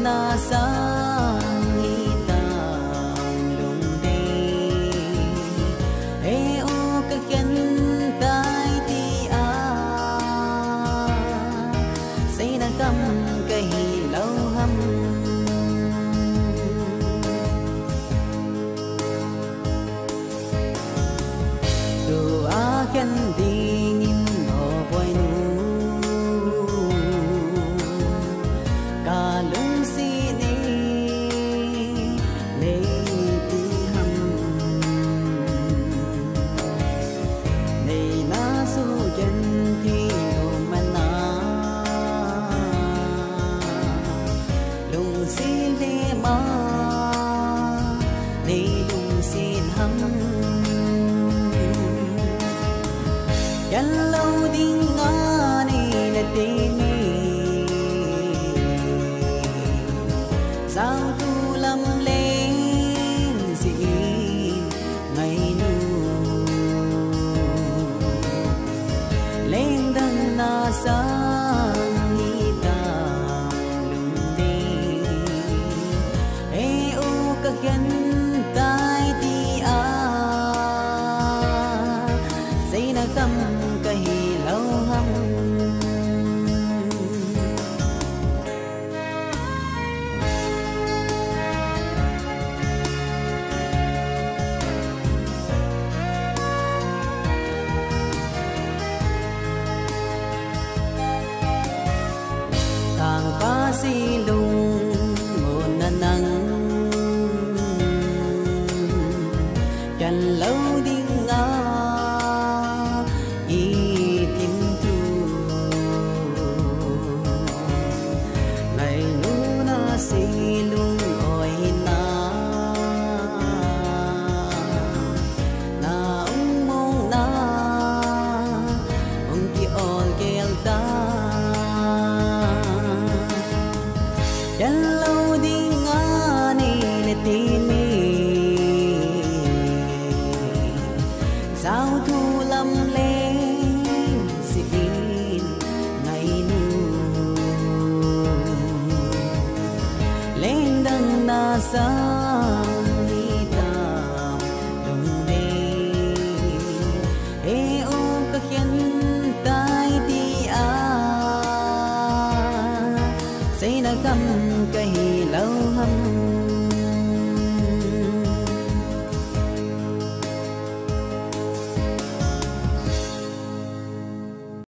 na sang itang lungde e o kakyan tay ti a say na kam kahilaw ham tu akan dingin o boy nu kalung sini leiti ham nei na su gen thi o mana lung xin le ma nei lung xin ham yan lâu ding nga ni na tini sao thu lâm lên dị ngày nu lên đằng na sang ni ta lung đi e o các gen tai ti a say na kam kahilaw ham thang pa si lung một na nắng chân lâu đi nga y tim tu ngày nu na si lung oi na na mong na ông ki ol kel ta yan lâu đi nga ni le tini sao thu lâm lên xin ngày nu lên đằng na sang đi tao đồng đê e o các hiện tai ti a say na kam